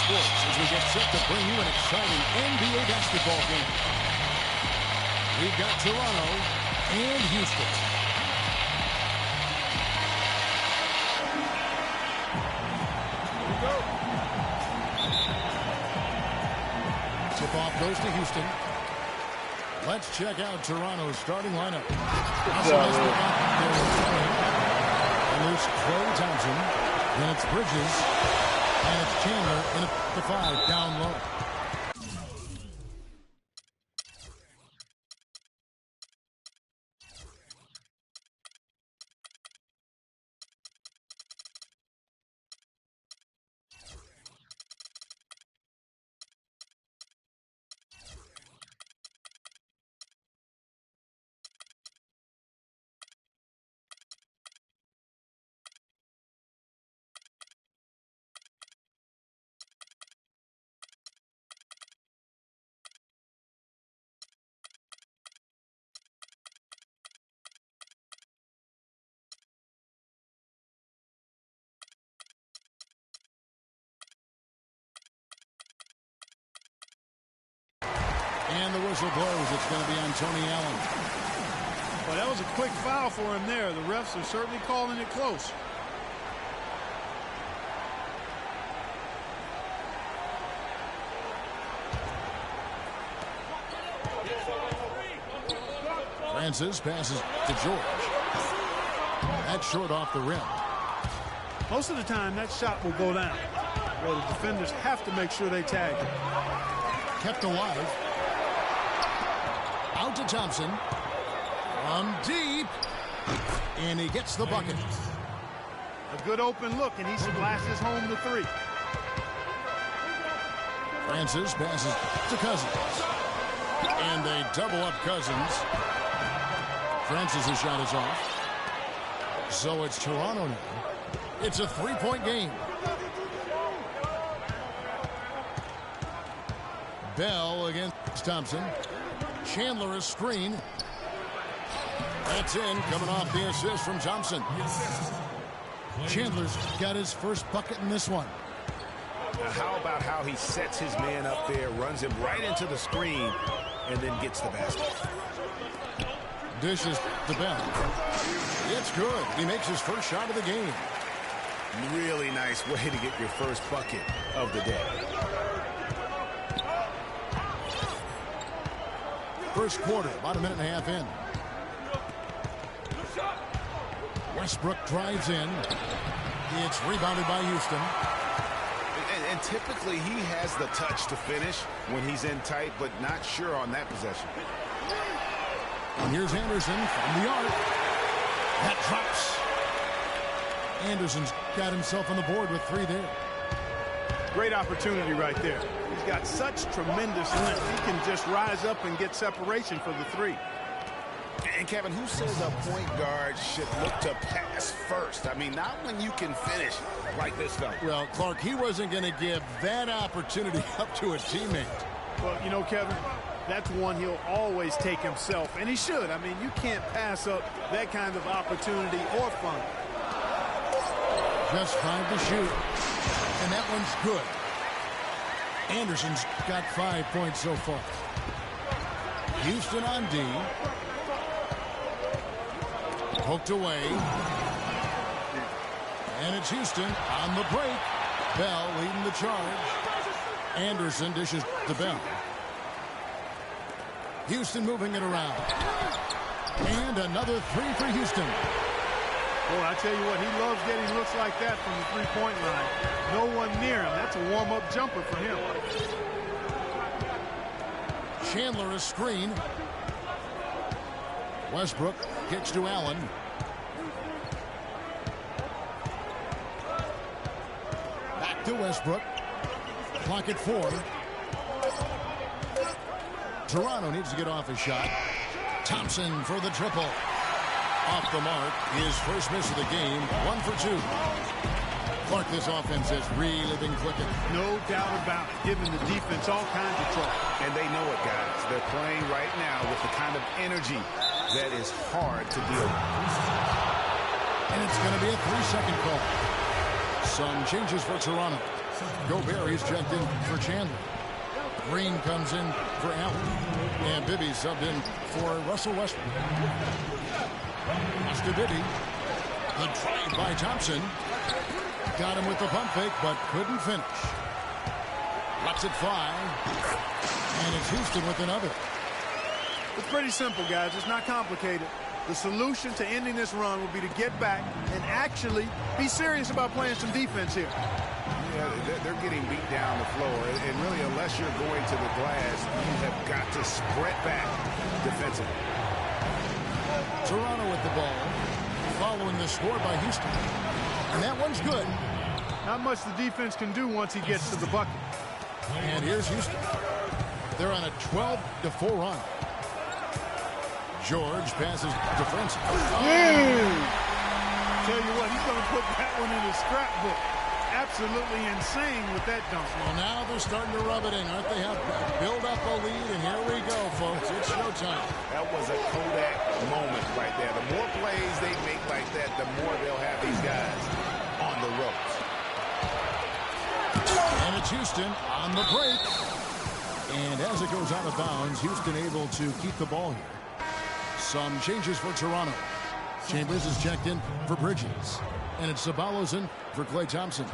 Sports as we get set to bring you an exciting NBA basketball game. We've got Toronto and Houston. Here we go. Tip-off goes to Houston. Let's check out Toronto's starting lineup. And there's Clay Thompson. Then it's Bridges. And it's Chandler in at the 5 down low. And the whistle blows. It's going to be on Tony Allen. Well, that was a quick foul for him there. The refs are certainly calling it close. Francis passes to George. That's short off the rim. Most of the time, that shot will go down. Well, the defenders have to make sure they tag it. Kept alive. Out to Thompson. From deep. And he gets the bucket. A good open look, and he splashes home the 3. Francis passes to Cousins. And they double up Cousins. Francis' shot is off. So it's Toronto now. It's a 3-point game. Bell against Thompson. Chandler a screen. That's in, coming off the assist from Thompson. Chandler's got his first bucket in this one. Now how about how he sets his man up there, runs him right into the screen, and then gets the basket. Dishes to Bell. It's good. He makes his first shot of the game. Really nice way to get your first bucket of the day. First quarter, about a minute and a half in. Westbrook drives in. It's rebounded by Houston. And typically he has the touch to finish when he's in tight, but not sure on that possession. And here's Anderson from the arc. That drops. Anderson's got himself on the board with 3 there. Great opportunity right there. He's got such tremendous length. He can just rise up and get separation for the 3. And Kevin, who says a point guard should look to pass first? I mean, not when you can finish like this fella. Well, Clark, he wasn't going to give that opportunity up to a teammate. Well, you know, Kevin, that's one he'll always take himself, and he should. I mean, you can't pass up that kind of opportunity or fun. Just 5 to shoot. And that one's good. Anderson's got 5 points so far. Houston on D. Poked away. And it's Houston on the break. Bell leading the charge. Anderson dishes to Bell. Houston moving it around. And another 3 for Houston. Boy, I tell you what, he loves getting looks like that from the 3-point line. No one near him. That's a warm-up jumper for him. Chandler a screen. Westbrook kicks to Allen. Back to Westbrook. Clock at 4. Toronto needs to get off his shot. Thompson for the triple. Off the mark. His first miss of the game. 1 for 2. Clark, this offense has really been clicking. No doubt about it. Giving the defense all kinds of trouble. And they know it, guys. They're playing right now with the kind of energy that is hard to deal with. And it's going to be a 3-second call. Some changes for Toronto. Gobert is checked in for Chandler. Green comes in for Allen. And Bibby subbed in for Russell Westbrook. Pass to Bibby. The drive by Thompson. Got him with the pump fake, but couldn't finish. Lets it fly. And it's Houston with another. It's pretty simple, guys. It's not complicated. The solution to ending this run will be to get back and actually be serious about playing some defense here. Yeah, they're getting beat down the floor. And really, unless you're going to the glass, you have got to sprint back defensively. Toronto with the ball. Following the score by Houston. And that one's good. Not much the defense can do once he gets to the bucket. And here's Houston. They're on a 12-4 run. George passes to Francis. Tell you what, he's going to put that one in his scrapbook. Absolutely insane with that dunk. Well, now they're starting to rub it in, aren't they? Have build up a lead, and here we go, folks. It's showtime. That was a Kodak moment right there. The more plays they make like that, the more they'll have these guys on the ropes. And it's Houston on the break. And as it goes out of bounds, Houston able to keep the ball here. Some changes for Toronto. Chambers is checked in for Bridges. And it's Ceballos in for Klay Thompson.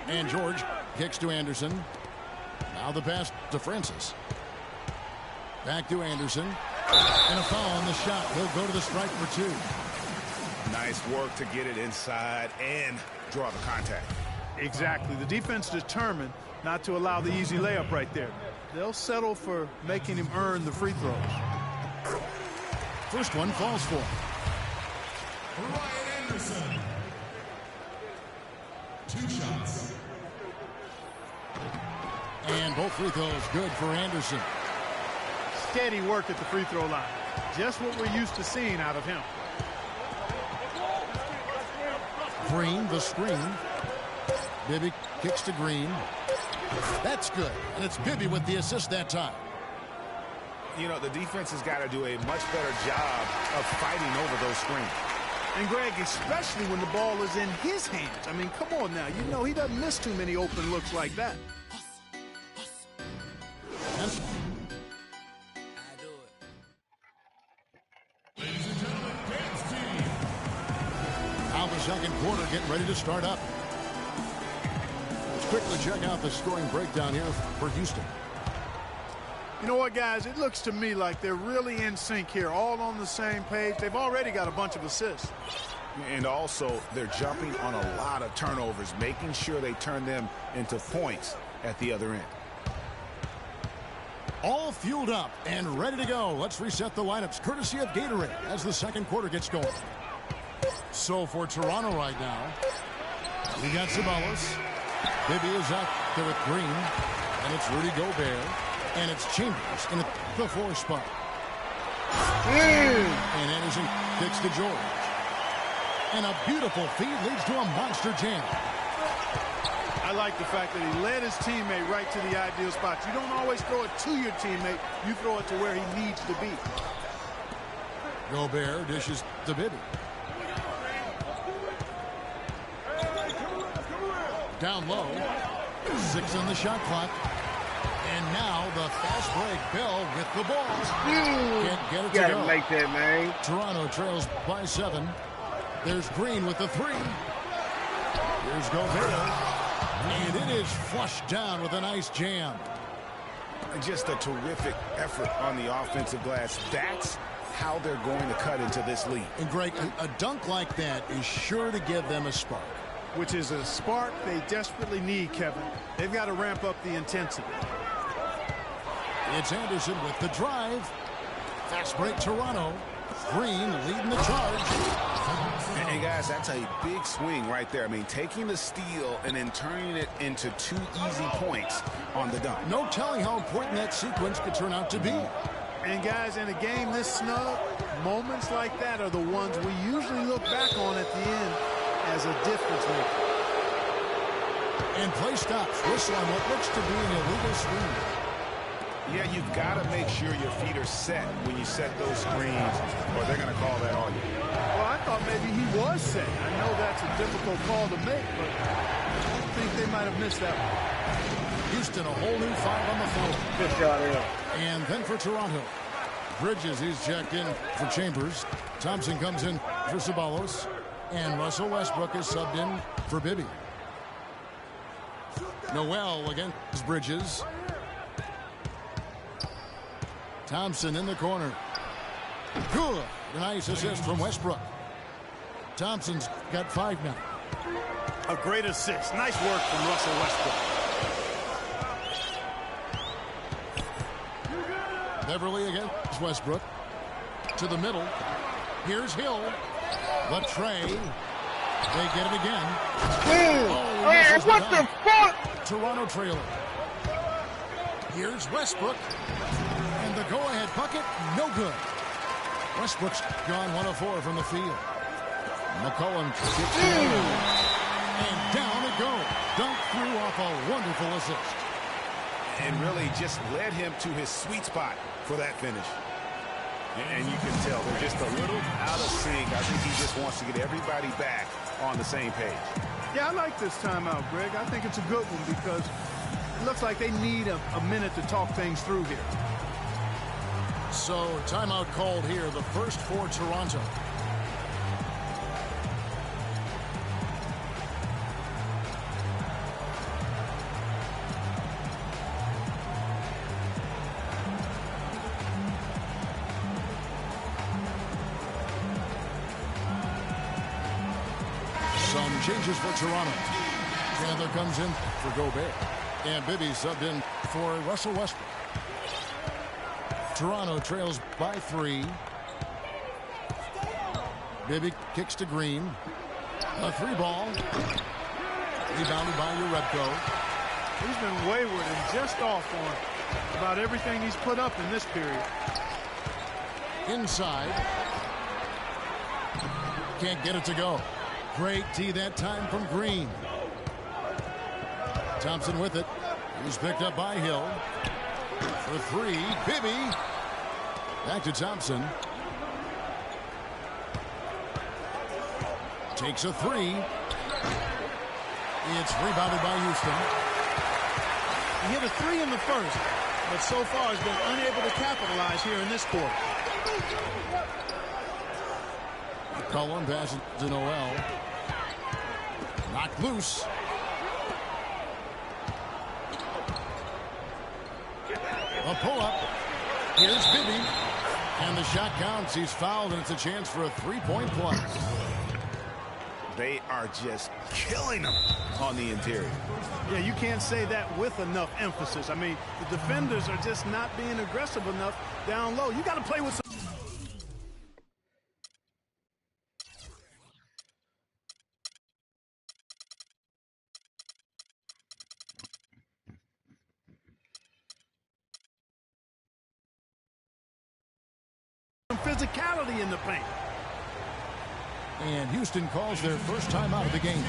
And George kicks to Anderson. Now the pass to Francis. Back to Anderson. And a foul on the shot. He'll go to the strike for two. Nice work to get it inside and draw the contact. Exactly. The defense determined not to allow the easy layup right there. They'll settle for making him earn the free throws. First one falls for Ryan Anderson. 2 shots. And both free throws good for Anderson. Steady work at the free throw line. Just what we're used to seeing out of him. Green, the screen. Bibby kicks to Green. That's good. And it's Bibby with the assist that time. You know, the defense has got to do a much better job of fighting over those screens. And, Greg, especially when the ball is in his hands. I mean, come on now. You know he doesn't miss too many open looks like that. That's second quarter getting ready to start up. Let's quickly check out the scoring breakdown here for Houston. You know what, guys? It looks to me like they're really in sync here, all on the same page. They've already got a bunch of assists. And also, they're jumping on a lot of turnovers, making sure they turn them into points at the other end. All fueled up and ready to go. Let's reset the lineups, courtesy of Gatorade, as the second quarter gets going. So for Toronto right now, we got Ceballos. Bibby is out there with Green. And it's Rudy Gobert. And it's Chambers in the 4 spot. And Anderson kicks to George. And a beautiful feed leads to a monster jam. I like the fact that he led his teammate right to the ideal spot. You don't always throw it to your teammate. You throw it to where he needs to be. Gobert dishes to Bibby. Down low. 6 on the shot clock. And now the fast break. Bell with the ball. Can't get it to go. Make that, man. Toronto trails by 7. There's Green with the 3. Here's Gobert. And it is flushed down with a nice jam. Just a terrific effort on the offensive glass. That's how they're going to cut into this lead. And Greg, a dunk like that is sure to give them a spark. Which is a spark they desperately need, Kevin. They've got to ramp up the intensity. It's Anderson with the drive. Fast break Toronto. Green leading the charge. And guys, that's a big swing right there. I mean, taking the steal and then turning it into 2 easy points on the dunk. No telling how important that sequence could turn out to be. And guys, in a game this snug, moments like that are the ones we usually look back on at the end as a difference maker. And play stops. Whistle on what looks to be an illegal screen. Yeah, you've got to make sure your feet are set when you set those screens, or they're going to call that on you. Well, I thought maybe he was set. I know that's a difficult call to make, but I think they might have missed that one. Houston, a whole new 5 on the floor. Good shot, yeah. And then for Toronto, Bridges, he's checked in for Chambers. Thompson comes in for Ceballos. And Russell Westbrook is subbed in for Bibby. Noel against Bridges. Thompson in the corner. Good. Nice assist from Westbrook. Thompson's got 5 now. A great assist. Nice work from Russell Westbrook. Beverly against Westbrook. To the middle. Here's Hill. But Trey. They get it again. Oh, what the fuck? Toronto trailer. Here's Westbrook. And the go-ahead bucket, no good. Westbrook's gone 1 of 4 from the field. McCollum gets it. And down it goes. Dunk through off a wonderful assist. And really just led him to his sweet spot for that finish. And you can tell they're just a little out of sync. I think he just wants to get everybody back on the same page. Yeah, I like this timeout, Greg. I think it's a good one because it looks like they need a minute to talk things through here. So, timeout called here, the first for Toronto. Some changes for Toronto. Chandler comes in for Gobert. And Bibby subbed in for Russell Westbrook. Toronto trails by 3. Bibby kicks to Green. A 3 ball. Rebounded by Urebko. He's been wayward and just off on about everything he's put up in this period. Inside. Can't get it to go. Great tee that time from Green. Thompson with it. He's picked up by Hill. For 3, Bibby. Back to Thompson. Takes a 3. It's rebounded by Houston. He hit a 3 in the first, but so far has been unable to capitalize here in this quarter. McCollum passes to Noel. Knocked loose. A pull-up. Here's Bibby. And the shot counts. He's fouled, and it's a chance for a 3-point play. They are just killing them on the interior. Yeah, you can't say that with enough emphasis. I mean, the defenders are just not being aggressive enough down low. You got to play with some... physicality in the paint. And Houston calls their first time out of the game.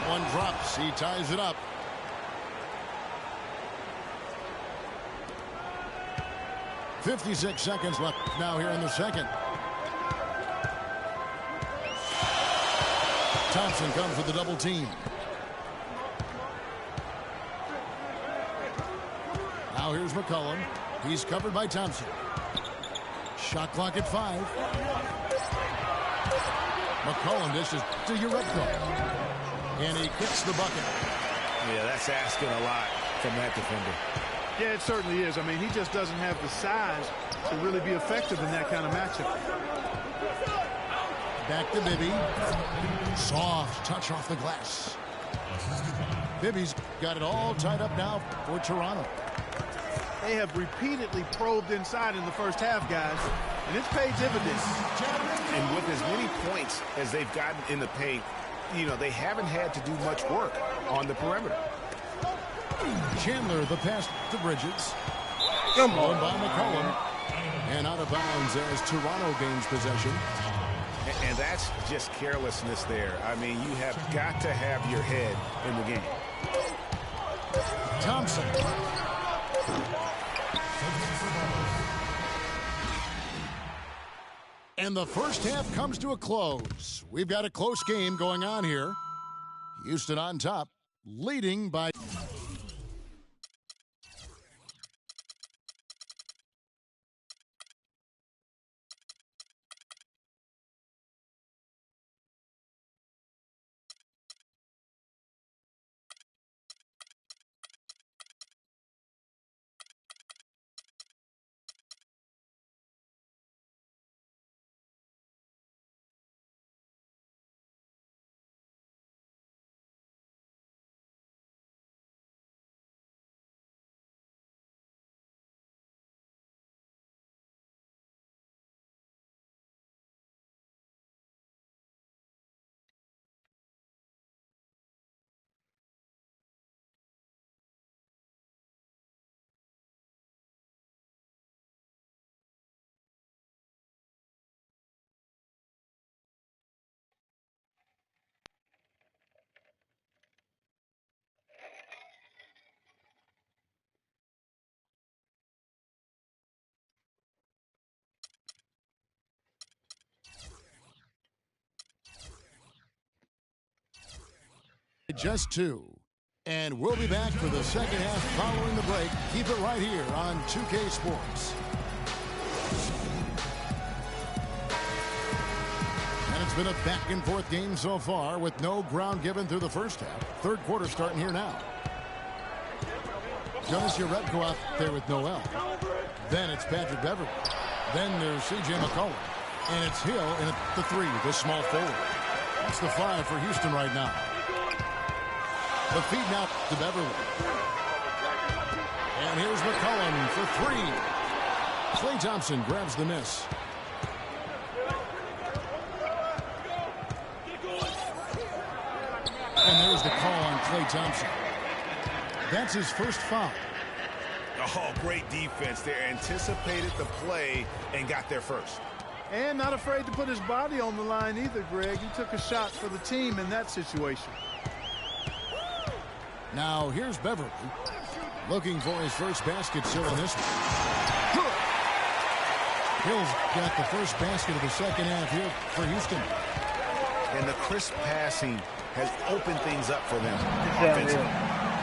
One drops. He ties it up. "56 seconds left now here in the second. Thompson comes with the double team. Now here's McCollum. He's covered by Thompson. Shot clock at 5. McCollum dishes to Urebko. And he kicks the bucket. Yeah, that's asking a lot from that defender. Yeah, it certainly is. I mean, he just doesn't have the size to really be effective in that kind of matchup. Back to Bibby. Soft touch off the glass. Bibby's got it all tied up now for Toronto. They have repeatedly probed inside in the first half, guys, and it's paid dividends. And with as many points as they've gotten in the paint, you know, they haven't had to do much work on the perimeter. Chandler, the pass to Bridges. Come Stolen on. by McCollum. And out of bounds as Toronto gains possession. And that's just carelessness there. I mean, you have got to have your head in the game. Thompson. And the first half comes to a close. We've got a close game going on here. Houston on top, leading by... Just two. And we'll be back for the second half following the break. Keep it right here on 2K Sports. And it's been a back-and-forth game so far with no ground given through the first half. Third quarter starting here now. Jonas Jerebko out there with Noel. Then it's Patrick Beverly. Then there's C.J. McCollum. And it's Hill in at the three, the small forward. That's the 5 for Houston right now. The feed now to Beverly. And here's McCollum for 3. Klay Thompson grabs the miss. And there's the call on Klay Thompson. That's his first foul. Oh, great defense there. Anticipated the play and got there first. And not afraid to put his body on the line either, Greg. He took a shot for the team in that situation. Now here's Beverly looking for his first basket still in this one. Hill's got the first basket of the second half here for Houston. And the crisp passing has opened things up for them Yeah, offensively.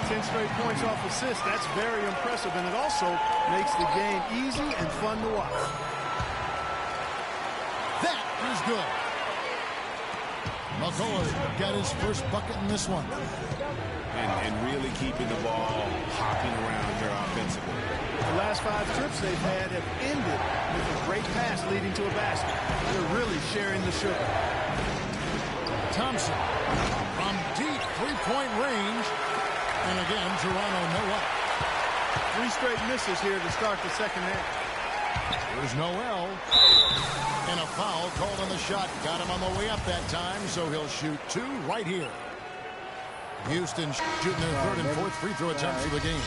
10 straight points off assists. That's very impressive, and it also makes the game easy and fun to watch. That is good. McCollum got his first bucket in this one. And really keeping the ball hopping around here offensively. The last 5 trips they've had have ended with a great pass leading to a basket. They're really sharing the sugar. Thompson from deep three-point range. And again, Toronto no up. 3 straight misses here to start the second half. Here's Noel. And a foul called on the shot. Got him on the way up that time, so he'll shoot 2 right here. Houston shooting their third and fourth free throw attempts of the game.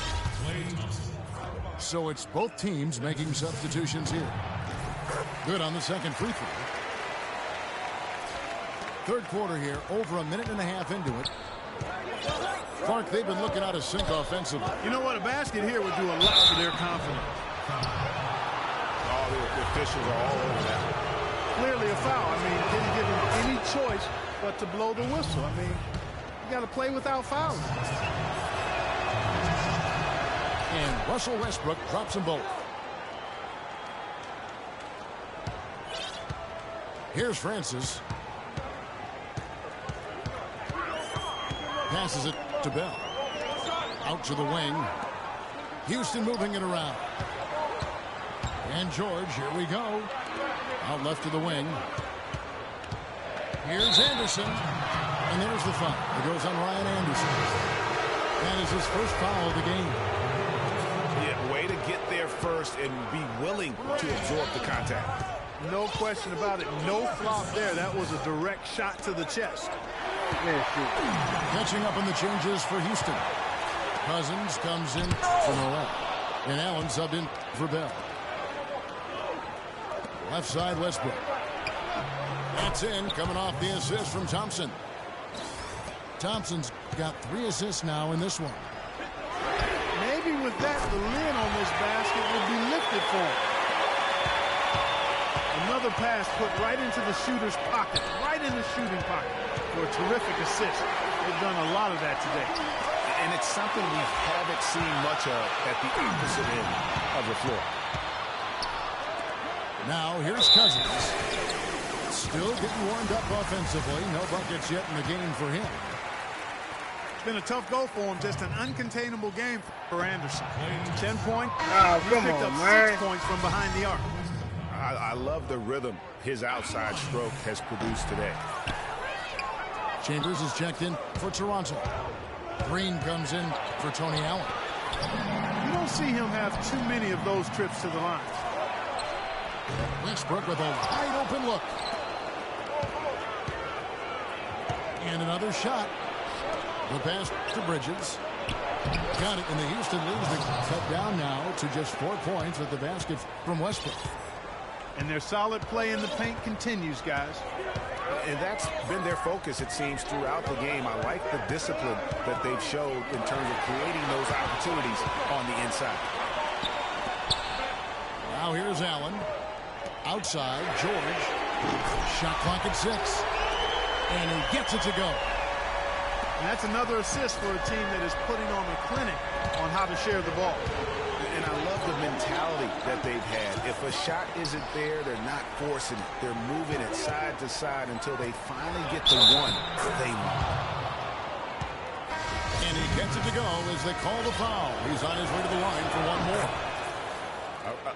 So it's both teams making substitutions here. Good on the second free throw. Third quarter here, over a minute and a half into it. Clark, they've been looking out of sync offensively. You know what? A basket here would do a lot for their confidence. Oh, the officials are all over that. Clearly a foul. I mean, didn't give him any choice but to blow the whistle. I mean, you got to play without fouling. And Russell Westbrook drops them both. Here's Francis. Passes it to Bell. Out to the wing. Houston moving it around. And George, here we go. Out left to the wing. Here's Anderson. And there's the foul. It goes on Ryan Anderson. That is his first foul of the game. Yeah, way to get there first and be willing to absorb the contact. No question about it. No flop there. That was a direct shot to the chest. Catching up on the changes for Houston. Cousins comes in for Noel. And Allen subbed in for Bell. Left side, Westbrook. That's in, coming off the assist from Thompson. Thompson's got 3 assists now in this one. Maybe with that, the lid on this basket will be lifted for him. Another pass put right into the shooter's pocket, right in the shooting pocket for a terrific assist. They've done a lot of that today. And it's something we haven't seen much of at the opposite end of the floor. Now, here's Cousins. Still getting warmed up offensively. No buckets yet in the game for him. It's been a tough go for him. Just an uncontainable game for Anderson. 10 points. He picked up 6 points from behind the arc. I love the rhythm his outside stroke has produced today. Chambers is checked in for Toronto. Green comes in for Tony Allen. You don't see him have too many of those trips to the line. Westbrook with a wide open look. And another shot. The pass to Bridges. Got it, and the Houston leads the cut down now to just 4 points with the basket from Westbrook. And their solid play in the paint continues, guys. And that's been their focus, it seems, throughout the game. I like the discipline that they've showed in terms of creating those opportunities on the inside. Now here's Allen. Outside, George. Shot clock at 6. And he gets it to go. And that's another assist for a team that is putting on a clinic on how to share the ball. And I love the mentality that they've had. If a shot isn't there, they're not forcing it. They're moving it side to side until they finally get the one they want. And he gets it to go as they call the foul. He's on his way to the line for one more.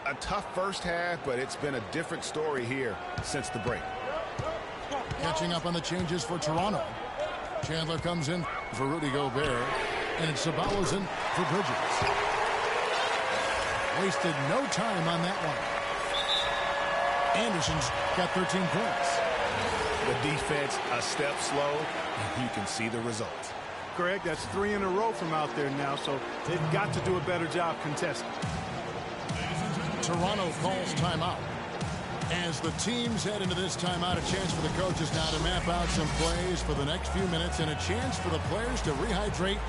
A tough first half, but it's been a different story here since the break. Catching up on the changes for Toronto. Chandler comes in for Rudy Gobert. And it's Ceballos in for Bridges. Wasted no time on that one. Anderson's got 13 points. The defense a step slow, and you can see the results. Greg, that's 3 in a row from out there now, so they've got to do a better job contesting. Toronto calls timeout. As the teams head into this timeout, a chance for the coaches now to map out some plays for the next few minutes and a chance for the players to rehydrate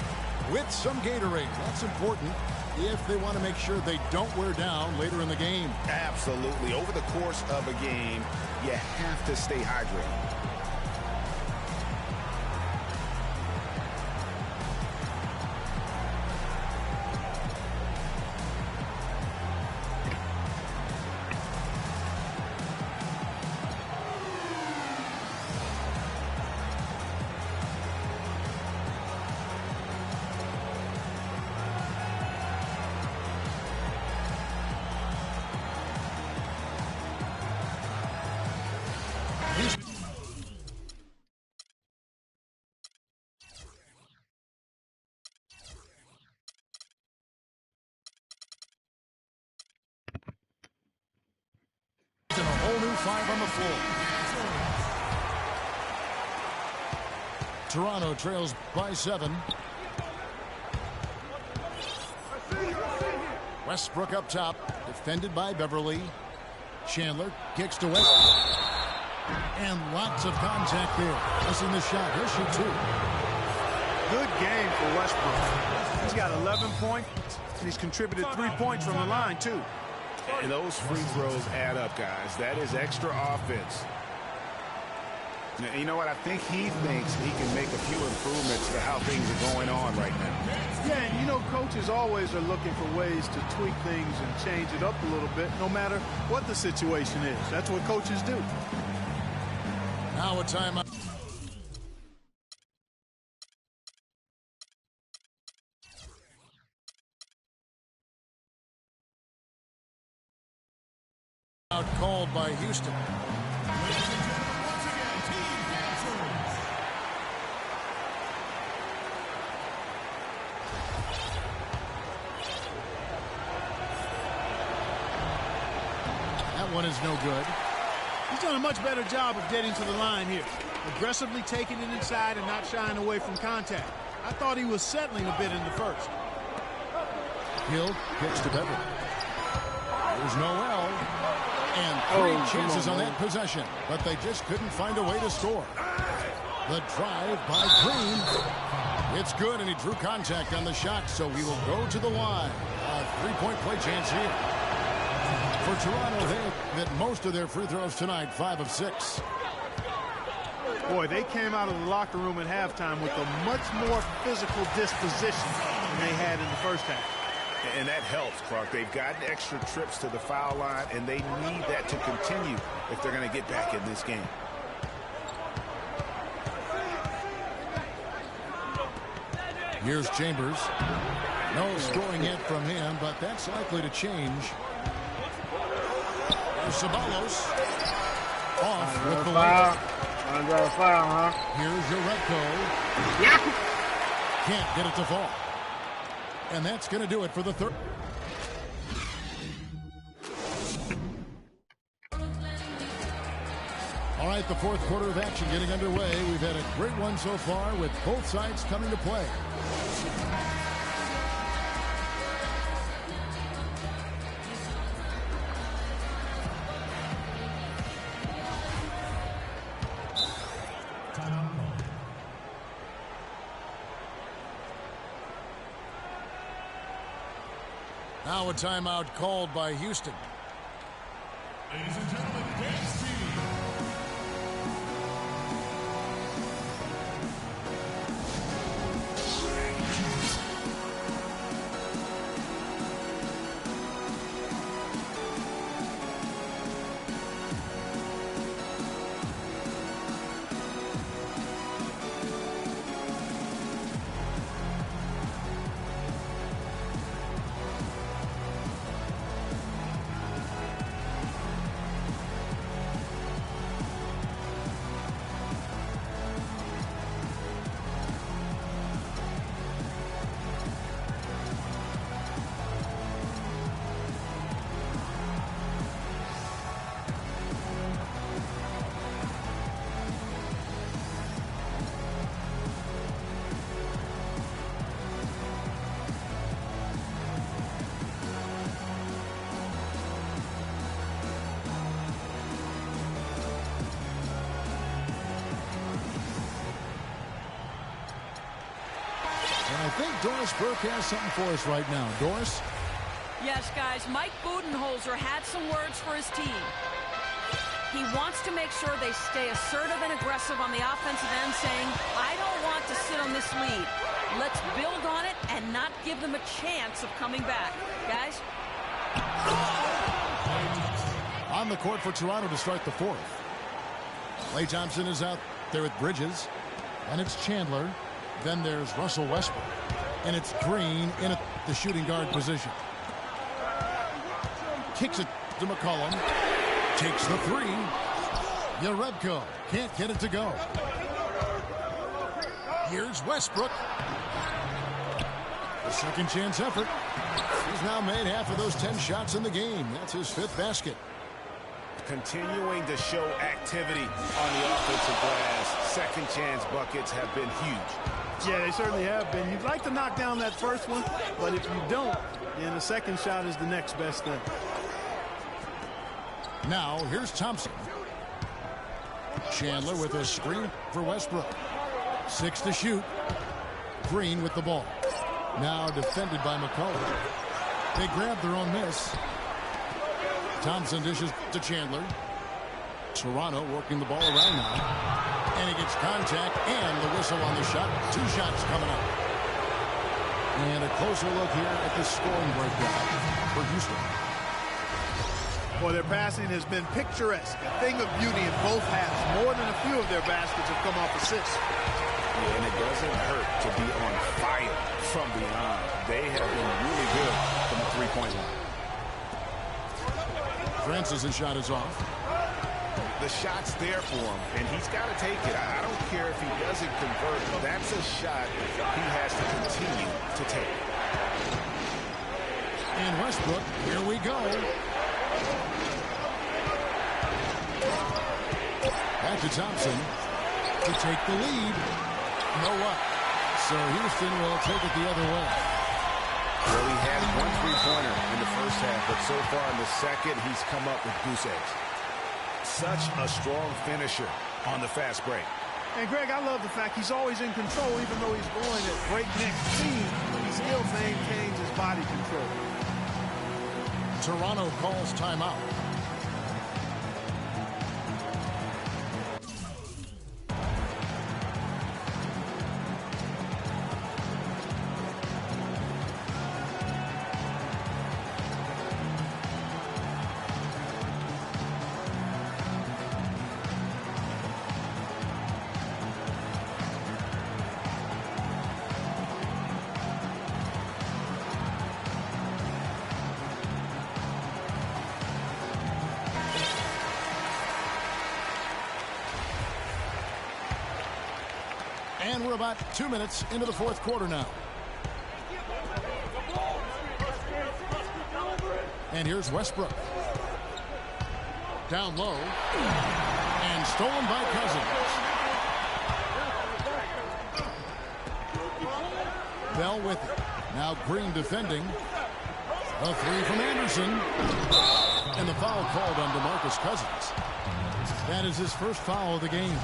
with some Gatorade. That's important if they want to make sure they don't wear down later in the game. Absolutely. Over the course of a game, you have to stay hydrated. And a whole new 5 on the floor. Toronto trails by 7. Westbrook up top, defended by Beverly. Chandler kicks to Westbrook. And lots of contact there. Missing the shot. He'll shoot 2. Good game for Westbrook. He's got 11 points, and he's contributed 3 points from the line, too. And those free throws add up, guys. That is extra offense. Now, you know what? I think he thinks he can make a few improvements to how things are going on right now. Yeah, and you know, coaches always are looking for ways to tweak things and change it up a little bit, no matter what the situation is. That's what coaches do. Now a timeout. called by Houston. That one is no good. He's done a much better job of getting to the line here. Aggressively taking it inside and not shying away from contact. I thought he was settling a bit in the first. Hill kicks to Beverly. There's Noel. And three chances on that possession, but they just couldn't find a way to score. The drive by Green. It's good, and he drew contact on the shot, so he will go to the line. A three-point play chance here. For Toronto, they hit most of their free throws tonight, 5 of 6. Boy, they came out of the locker room at halftime with a much more physical disposition than they had in the first half. And that helps, Clark. They've gotten extra trips to the foul line, and they need that to continue if they're going to get back in this game. Here's Chambers. No scoring yet from him, but that's likely to change. Here's Ceballos. Off with the layup. Under foul, huh? Here's Urebko. Yeah. Can't get it to fall. And that's going to do it for the third. All right, the fourth quarter of action getting underway. We've had a great one so far with both sides coming to play. Now a timeout called by Houston. Ladies and gentlemen, dance team. I think Doris Burke has something for us right now. Doris? Yes, guys, Mike Budenholzer had some words for his team. He wants to make sure they stay assertive and aggressive on the offensive end, saying, I don't want to sit on this lead. Let's build on it and not give them a chance of coming back. Guys? On the court for Toronto to start the fourth. Klay Thompson is out there with Bridges. And it's Chandler. Then there's Russell Westbrook. And it's Green in the shooting guard position. Kicks it to McCollum. Takes the three. Urebko can't get it to go. Here's Westbrook. A second chance effort. He's now made half of those 10 shots in the game. That's his fifth basket. Continuing to show activity on the offensive glass. Second chance buckets have been huge. Yeah, they certainly have been. You'd like to knock down that first one, but if you don't, then the second shot is the next best thing. Now, here's Thompson. Chandler with a screen for Westbrook. 6 to shoot. Green with the ball. Now defended by McCollum. They grab their own miss. Thompson dishes to Chandler. Toronto working the ball around now. And he gets contact and the whistle on the shot. 2 shots coming up. And a closer look here at the scoring breakdown for Houston. Boy, their passing has been picturesque. A thing of beauty in both halves. More than a few of their baskets have come off assists. Yeah, and it doesn't hurt to be on fire from beyond. They have been really good from the three-point line. Francis' shot is off. The shot's there for him, and he's got to take it. I don't care if he doesn't convert. That's a shot he has to continue to take. And Westbrook, here we go. Back to Thompson to take the lead. No what? So Houston will take it the other way. Well, he had one three-pointer in the first half, but so far in the second, he's come up with goose eggs. Such a strong finisher on the fast break. And, Greg, I love the fact he's always in control. Even though he's going at breakneck speed, he still maintains his body control. Toronto calls timeout. And we're about 2 minutes into the fourth quarter now. And here's Westbrook. Down low. And stolen by Cousins. Bell with it. Now Green defending. A three from Anderson. And the foul called on DeMarcus Cousins. That is his first foul of the game.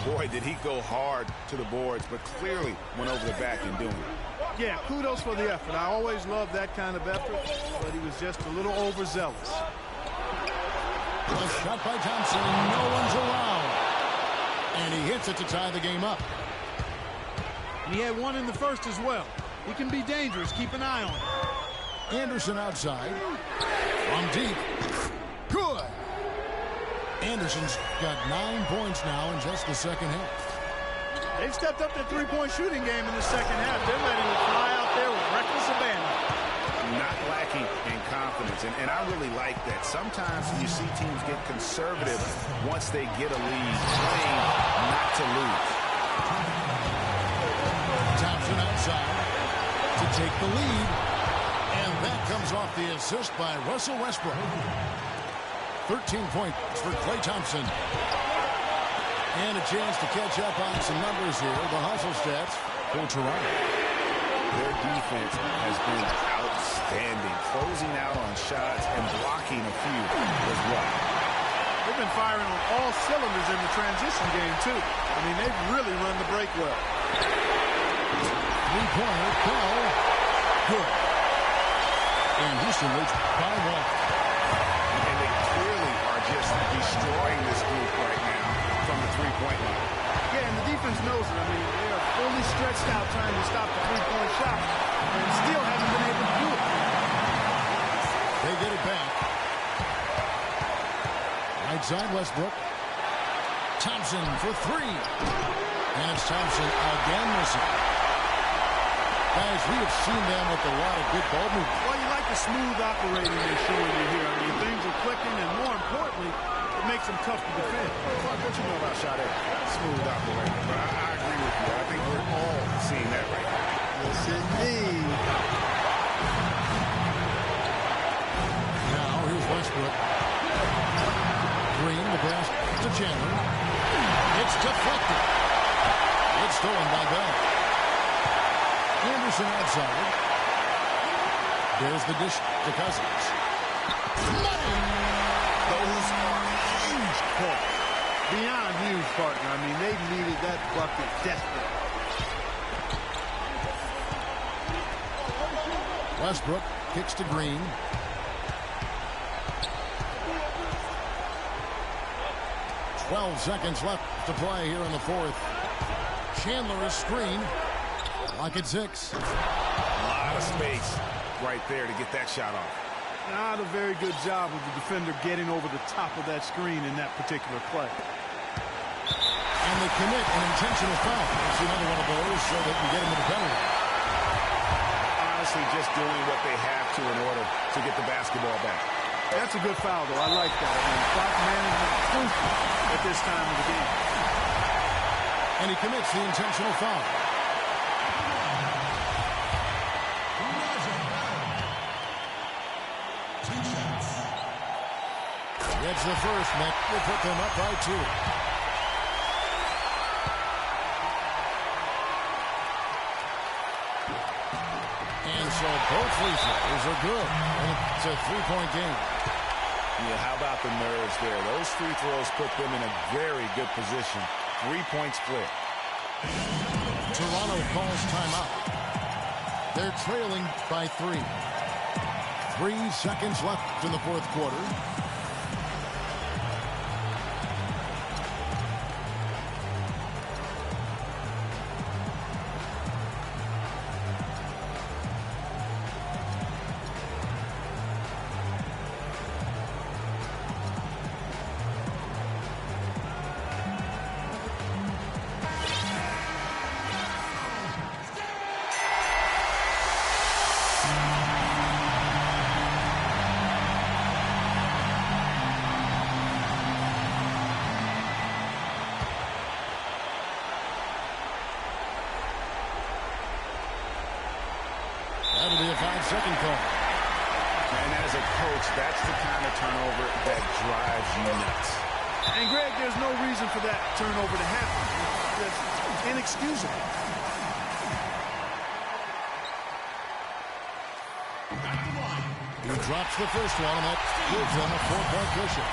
Boy, did he go hard to the boards, but clearly went over the back in doing it. Yeah, kudos for the effort. I always love that kind of effort, but he was just a little overzealous. A shot by Thompson. No one's around. And he hits it to tie the game up. And he had one in the first as well. He can be dangerous. Keep an eye on him. Anderson outside. From deep. Good. Anderson's got 9 points now in just the second half. They've stepped up their three-point shooting game in the second half. They're letting it fly out there with reckless abandon. Not lacking in confidence, and I really like that. Sometimes you see teams get conservative once they get a lead, playing not to lose. Thompson outside to take the lead. And that comes off the assist by Russell Westbrook. 13 points for Klay Thompson. And a chance to catch up on some numbers here. The hustle stats for Toronto. Their defense has been outstanding, closing out on shots and blocking a few as well. They've been firing on all cylinders in the transition game, too. I mean, they've really run the break well. Three-pointer, Bell. Good. And Houston leads by 1. Just destroying this group right now from the three-point line. Yeah, and the defense knows it. I mean, they are fully stretched out trying to stop the three-point shot and still haven't been able to do it. They get it back. Right side, Westbrook. Thompson for three. And it's Thompson again missing. Guys, we have seen them with a lot of good ball movement. Well, you like the smooth operating they're showing you here. I mean, things are clicking, and more importantly, it makes them tough to defend. What you know about Sade? Smooth operating. But I agree with you. I think we're all seeing that right now. Yes, indeed. Now, here's Westbrook. Green, the pass to Chandler. It's deflected. It's stolen by Bell. Anderson outside. There's the dish to Cousins. Those are huge points. Beyond huge, partner. I mean, they needed that bucket desperately. Westbrook kicks to Green. "12 seconds left to play here in the fourth. Chandler is screened. Lock at 6. A lot of space right there to get that shot off. Not a very good job of the defender getting over the top of that screen in that particular play. And they commit an intentional foul. It's another one of those so they can get him to the penalty. Honestly, just doing what they have to in order to get the basketball back. That's a good foul, though. I like that. I mean, clock management crucial at this time of the game. And he commits the intentional foul. Gets the first, Met will put them up by 2. And so both free throws are good. And it's a 3-point game. Yeah, how about the nerves there? Those free throws put them in a very good position. 3-point split. Toronto calls timeout. They're trailing by 3. 3 seconds left in the fourth quarter. That'll be a 5-second call. And as a coach, that's the kind of turnover that drives you nuts. And, Greg, there's no reason for that turnover to happen. It's inexcusable. He drops the first one, and that gives them a 4-point cushion.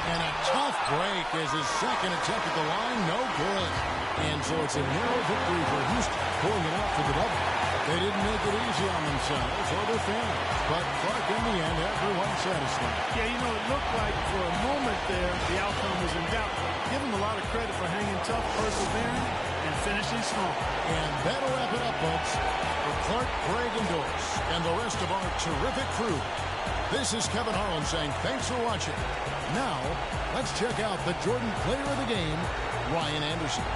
And a tough break is his second attempt at the line. No good. And so it's a narrow victory for Houston, pulling it out for the double. They didn't make it easy on themselves or their fans. But Clark, in the end, everyone's satisfied. Yeah, you know, it looked like for a moment there the outcome was in doubt. Give him a lot of credit for hanging tough, persevering, and finishing strong. And that'll wrap it up, folks. For Clark, Greg, and Doris, and the rest of our terrific crew, this is Kevin Harlan saying thanks for watching. Now, let's check out the Jordan player of the game, Ryan Anderson.